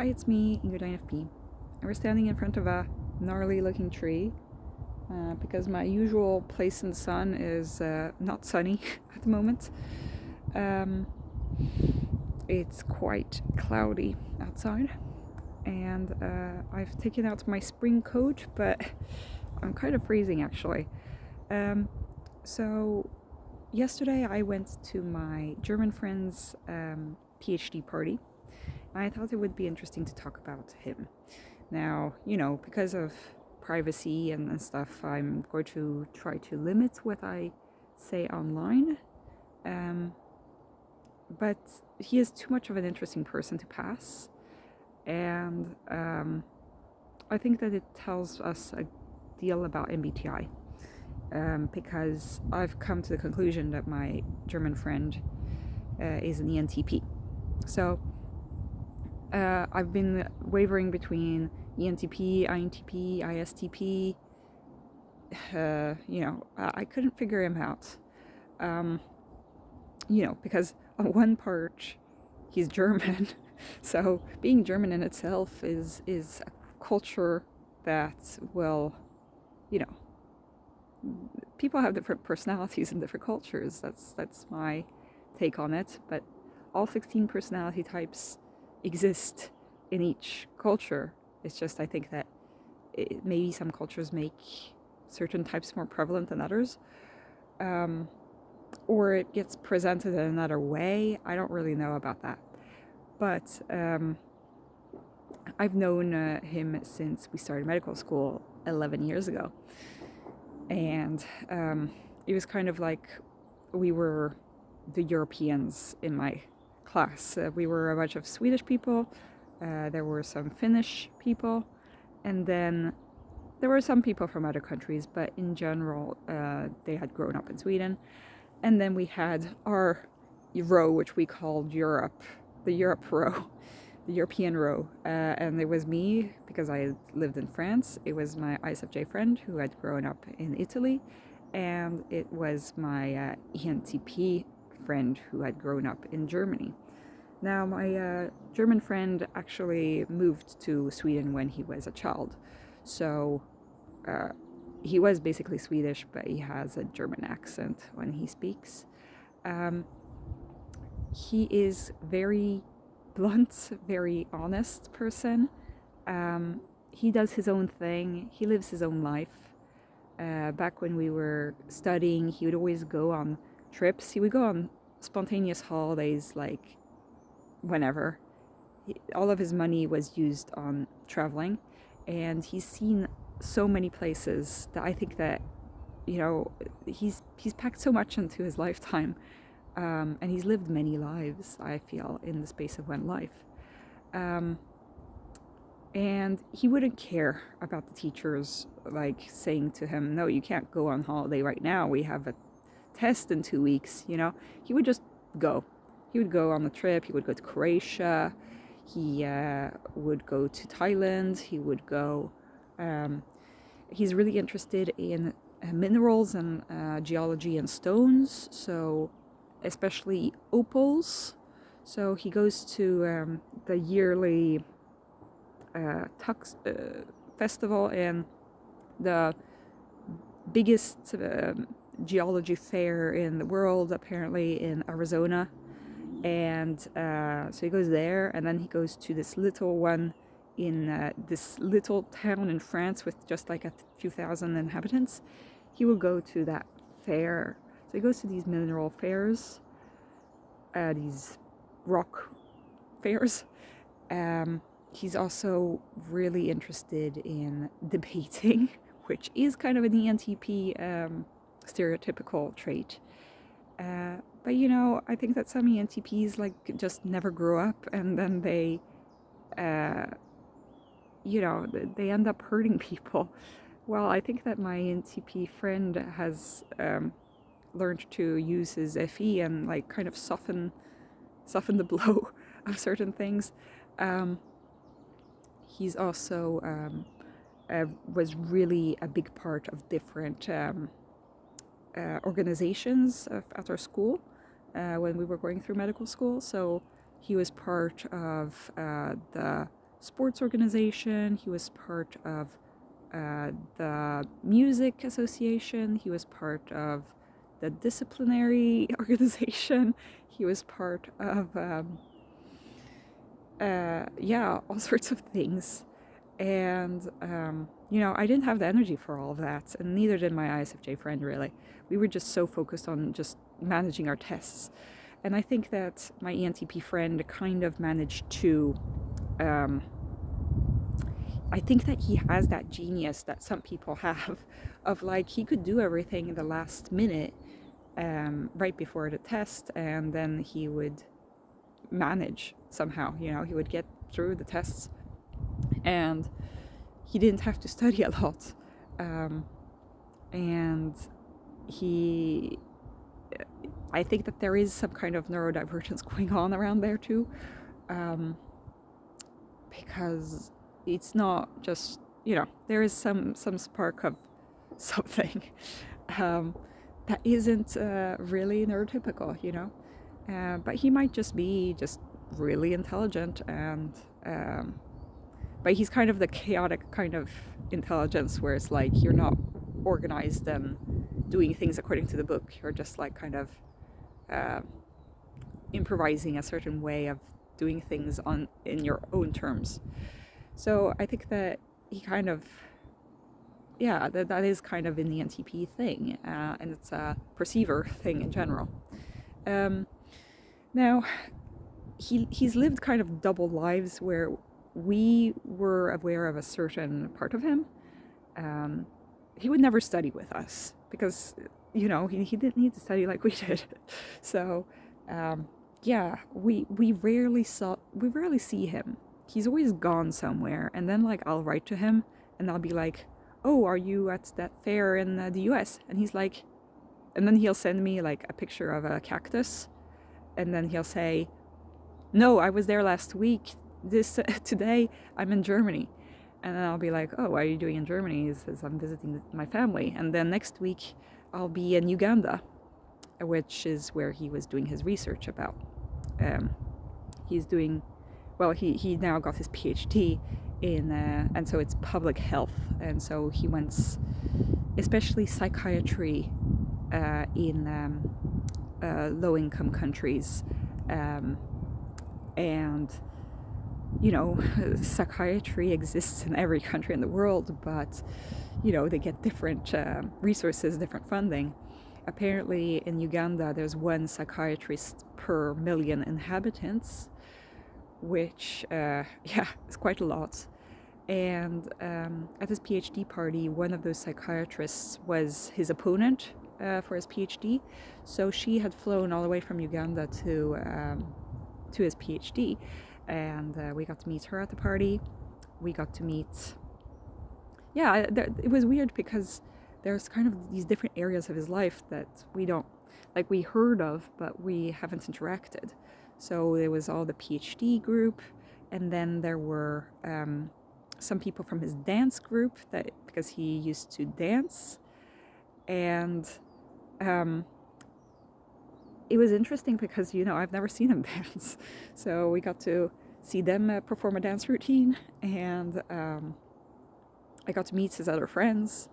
Hi, it's me, Ingrid INFP. We're standing in front of a gnarly looking tree because my usual place in the sun is not sunny at the moment. Um, it's quite cloudy outside, and I've taken out my spring coat, but I'm kind of freezing actually. So, yesterday I went to my German friend's PhD party. I thought it would be interesting to talk about him. Now, because of privacy and stuff, I'm going to try to limit what I say online. But he is too much of an interesting person to pass. And I think that it tells us a deal about MBTI. Because I've come to the conclusion that my German friend is an ENTP. So I've been wavering between ENTP, INTP, ISTP. I couldn't figure him out. Because on one part, he's German. So being German in itself is a culture that will, people have different personalities in different cultures. That's my take on it. But all 16 personality types exist in each culture. It's just I think that maybe some cultures make certain types more prevalent than others, or it gets presented in another way. I don't really know about that, but I've known him since we started medical school 11 years ago, and it was kind of like we were the Europeans in my class. We were a bunch of Swedish people, there were some Finnish people, and then there were some people from other countries, but in general, they had grown up in Sweden. And then we had our row, which we called Europe, the Europe row, the European row. And it was me, because I lived in France. It was my ISFJ friend who had grown up in Italy. And it was my ENTP friend who had grown up in Germany. Now, my German friend actually moved to Sweden when he was a child. So he was basically Swedish, but he has a German accent when he speaks. He is very blunt, very honest person. He does his own thing. He lives his own life. Back when we were studying, he would always go on trips. He would go on spontaneous holidays, like whenever. All of his money was used on traveling, and he's seen so many places that I think that he's packed so much into his lifetime, and he's lived many lives, I feel, in the space of one life. And he wouldn't care about the teachers like saying to him, no, you can't go on holiday right now, we have a test in 2 weeks. He would just go. He would go on the trip. He would go to Croatia. He would go to Thailand. He would go. He's really interested in minerals and geology and stones, so especially opals. So he goes to the yearly Tux festival in the biggest geology fair in the world, apparently in Arizona. And so he goes there, and then he goes to this little one in this little town in France with just like a few thousand inhabitants. He will go to that fair. So he goes to these mineral fairs, these rock fairs. He's also really interested in debating, which is kind of an ENTP stereotypical trait. But I think that some ENTPs like just never grow up, and then they end up hurting people. Well, I think that my ENTP friend has learned to use his FE and like kind of soften the blow of certain things. He's also was really a big part of different organizations at our school when we were going through medical school. So he was part of the sports organization. He was part of the music association. He was part of the disciplinary organization. He was part of all sorts of things. And I didn't have the energy for all of that, and neither did my ISFJ friend, really. We were just so focused on just managing our tests. And I think that my ENTP friend kind of managed to I think that he has that genius that some people have of like he could do everything in the last minute, right before the test, and then he would manage somehow. He would get through the tests, and he didn't have to study a lot. And I think that there is some kind of neurodivergence going on around there too, because it's not just, there is some spark of something that isn't really neurotypical, but he might just be just really intelligent, and but he's kind of the chaotic kind of intelligence where it's like you're not organized and doing things according to the book. You're just like kind of improvising a certain way of doing things in your own terms. So I think that he kind of, that is kind of an ENTP thing, and it's a perceiver thing in general. Now, he's lived kind of double lives where we were aware of a certain part of him. He would never study with us because, he didn't need to study like we did. So, we rarely see him. He's always gone somewhere, and then like I'll write to him and I'll be like, "Oh, are you at that fair in the US?" And he's like, and then he'll send me like a picture of a cactus, and then he'll say, "No, I was there last week. Today I'm in Germany." And then I'll be like, "Oh, what are you doing in Germany?" He says, "I'm visiting my family." And then next week I'll be in Uganda, which is where he was doing his research about. He now got his PhD in, and so it's public health. And so he wants, especially psychiatry in low-income countries. And, psychiatry exists in every country in the world, but, they get different resources, different funding. Apparently in Uganda, there's one psychiatrist per million inhabitants, which, is quite a lot. And at his PhD party, one of those psychiatrists was his opponent for his PhD. So she had flown all the way from Uganda to his PhD, and we got to meet her at the party. We got to meet... it was weird because there's kind of these different areas of his life that we heard of, but we haven't interacted. So there was all the PhD group, and then there were some people from his dance group, because he used to dance. And it was interesting because, I've never seen him dance. So we got to see them perform a dance routine, and I got to meet his other friends,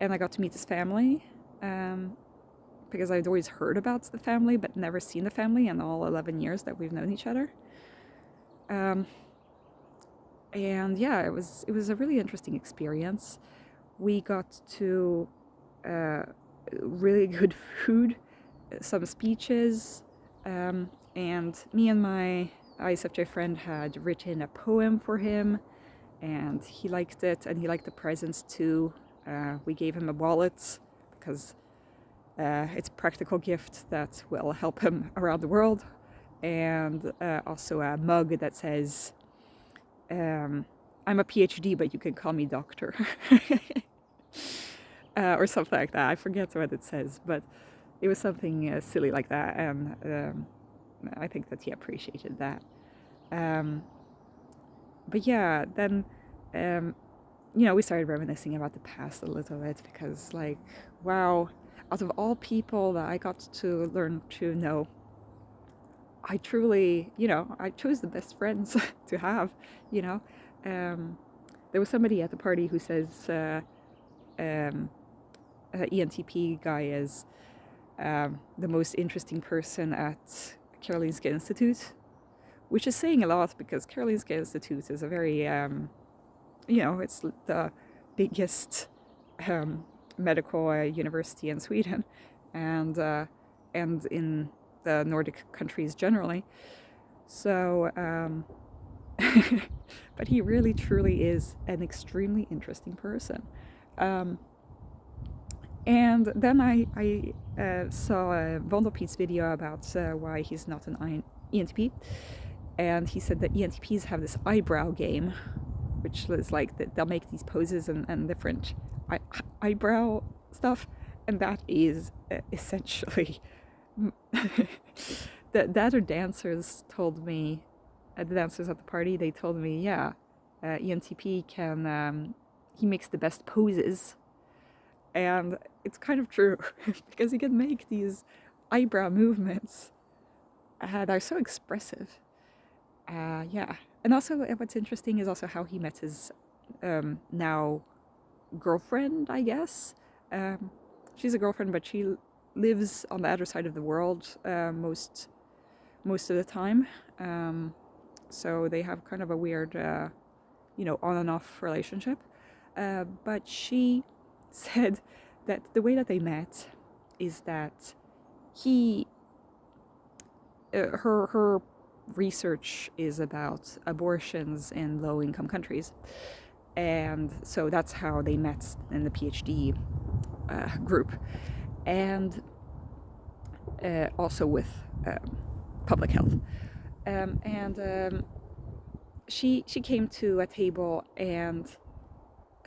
and I got to meet his family, because I'd always heard about the family but never seen the family in all 11 years that we've known each other. And it was a really interesting experience. We got to really good food, some speeches, and me and my ISFJ friend had written a poem for him, and he liked it, and he liked the presents too. We gave him a wallet because it's a practical gift that will help him around the world, and also a mug that says, "I'm a PhD, but you can call me doctor," or something like that. I forget what it says, but it was something silly like that, and I think that he appreciated that. But yeah, then we started reminiscing about the past a little bit, because wow, out of all people that I got to learn to know, I truly, I chose the best friends to have, you know. Um, there was somebody at the party who says um, ENTP guy is the most interesting person at Karolinska Institute, which is saying a lot because Karolinska Institute is a very, it's the biggest medical university in Sweden, and in the Nordic countries generally. So, but he really truly is an extremely interesting person. Um, and then I saw Vonderpete's video about why he's not an ENTP, and he said that ENTPs have this eyebrow game, which is like that they'll make these poses and different eyebrow stuff, and that is essentially the other dancers told me, the dancers at the party, they told me, yeah, ENTP can, he makes the best poses. And it's kind of true because he can make these eyebrow movements that are so expressive. Yeah. And also, what's interesting is also how he met his now girlfriend, I guess. She's a girlfriend, but she lives on the other side of the world most of the time. So they have kind of a weird, on and off relationship. But she said that the way that they met is that her research is about abortions in low-income countries, and so that's how they met in the PhD group, and also with public health. She came to a table and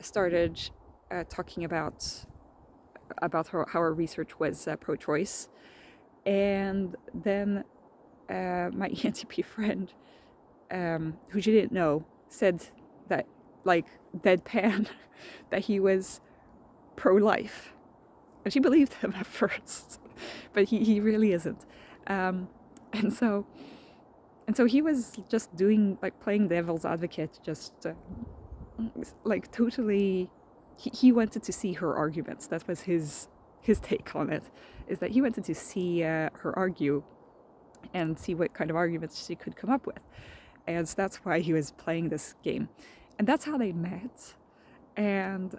started talking about how her research was pro-choice, and then my ENTP friend, who she didn't know, said that, like, deadpan, that he was pro-life, and she believed him at first, but he really isn't. And so he was just doing, like, playing devil's advocate, just like totally. He wanted to see her arguments. That was his take on it, is that he wanted to see her argue and see what kind of arguments she could come up with. And so that's why he was playing this game. And that's how they met. And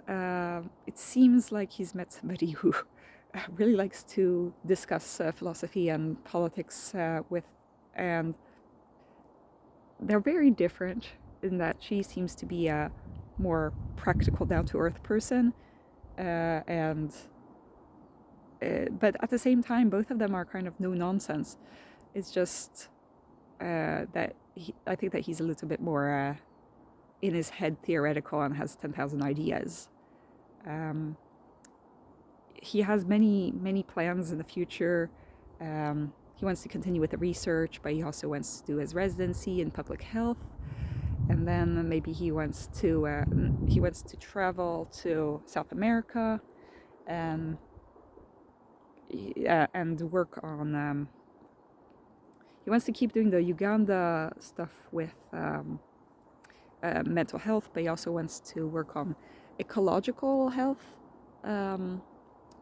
it seems like he's met somebody who really likes to discuss philosophy and politics with, and they're very different in that she seems to be a more practical, down-to-earth person, but at the same time, both of them are kind of no nonsense. It's just that I think that he's a little bit more in his head theoretical and has 10,000 ideas. He has many plans in the future. He wants to continue with the research, but he also wants to do his residency in public health, and then maybe he wants to travel to South America, and work on. He wants to keep doing the Uganda stuff with mental health, but he also wants to work on ecological health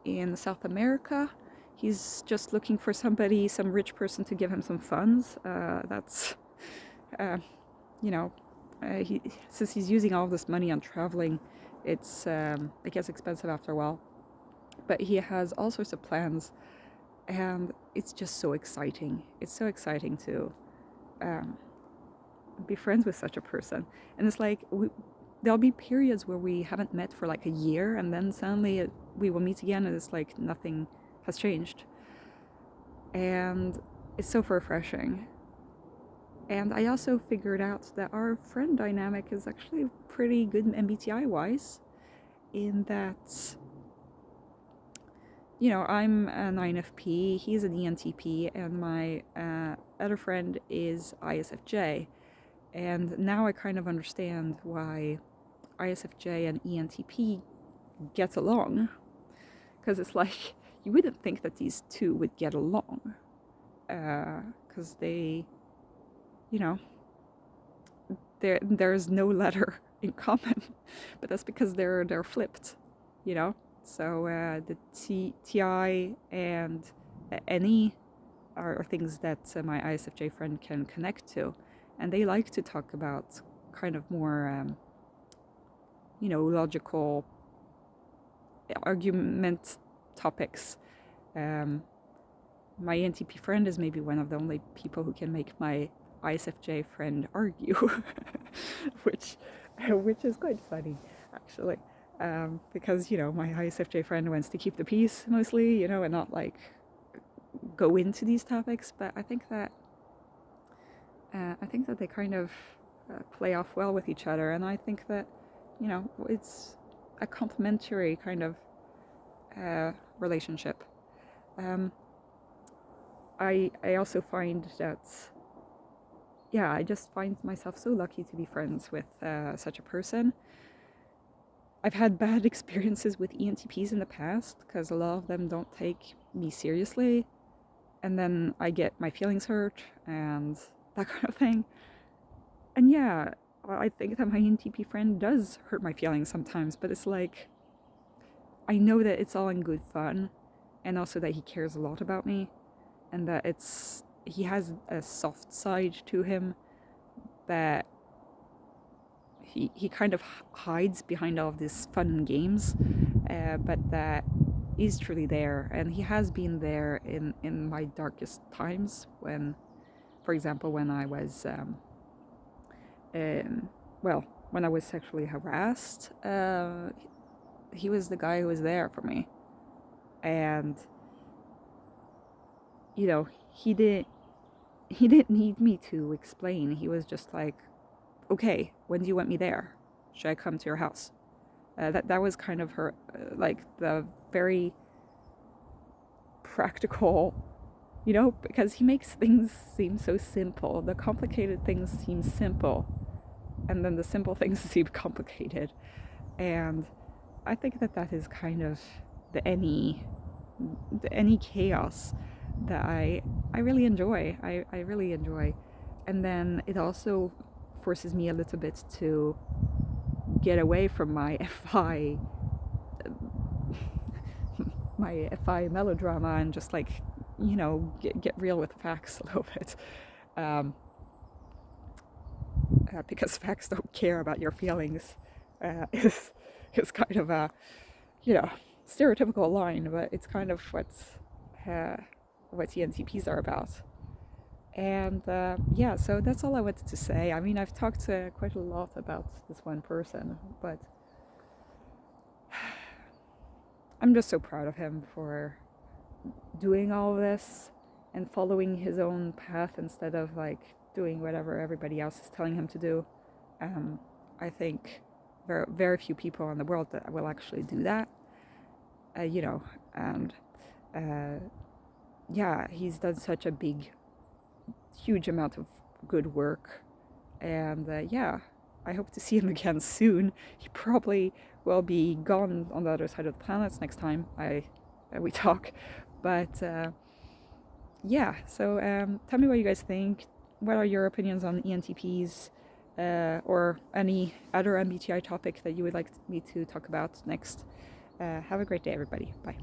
in South America. He's just looking for some rich person to give him some funds. Since he's using all this money on traveling, it gets expensive after a while. But he has all sorts of plans, and it's just so exciting. It's so exciting to be friends with such a person. And it's like, there'll be periods where we haven't met for like a year, and then suddenly we will meet again, and it's like nothing has changed. And it's so refreshing. And I also figured out that our friend dynamic is actually pretty good MBTI-wise, in that, I'm an INFP, he's an ENTP, and my other friend is ISFJ. And now I kind of understand why ISFJ and ENTP get along. Because it's like, you wouldn't think that these two would get along. Because because they, you know, there's no letter in common, but that's because they're flipped, you know. So the TI and NE are things that my ISFJ friend can connect to, and they like to talk about kind of more, logical argument topics. My ENTP friend is maybe one of the only people who can make my ISFJ friend argue, which is quite funny, actually, because my ISFJ friend wants to keep the peace mostly, and not like go into these topics. But I think that they kind of play off well with each other, and I think that it's a complementary kind of relationship. I also find that, I just find myself so lucky to be friends with such a person. I've had bad experiences with ENTPs in the past because a lot of them don't take me seriously, and then I get my feelings hurt and that kind of thing. And I think that my ENTP friend does hurt my feelings sometimes, but it's like, I know that it's all in good fun, and also that he cares a lot about me, and that he has a soft side to him that he kind of hides behind all of this fun and games, but that is truly there, and he has been there in my darkest times when, for example, when I was when I was sexually harassed, he was the guy who was there for me. And he didn't need me to explain. He was just like, okay, when do you want me there? Should I come to your house? That was kind of her, like the very practical, because he makes things seem so simple. The complicated things seem simple, and then the simple things seem complicated. And I think that is kind of the any chaos that I really enjoy. I really enjoy. And then it also forces me a little bit to get away from my FI melodrama and just like, get real with facts a little bit. Because facts don't care about your feelings. Is kind of a, stereotypical line, but it's kind of what ENTPs are about. And so that's all I wanted to say. I mean, I've talked quite a lot about this one person, but I'm just so proud of him for doing all this and following his own path instead of like doing whatever everybody else is telling him to do. I think very, very few people in the world that will actually do that. And he's done such a huge amount of good work, and I hope to see him again soon. He probably will be gone on the other side of the planets next time we talk, but so tell me what you guys think. What are your opinions on ENTPs, or any other MBTI topic that you would like me to talk about next? Have a great day, everybody. Bye.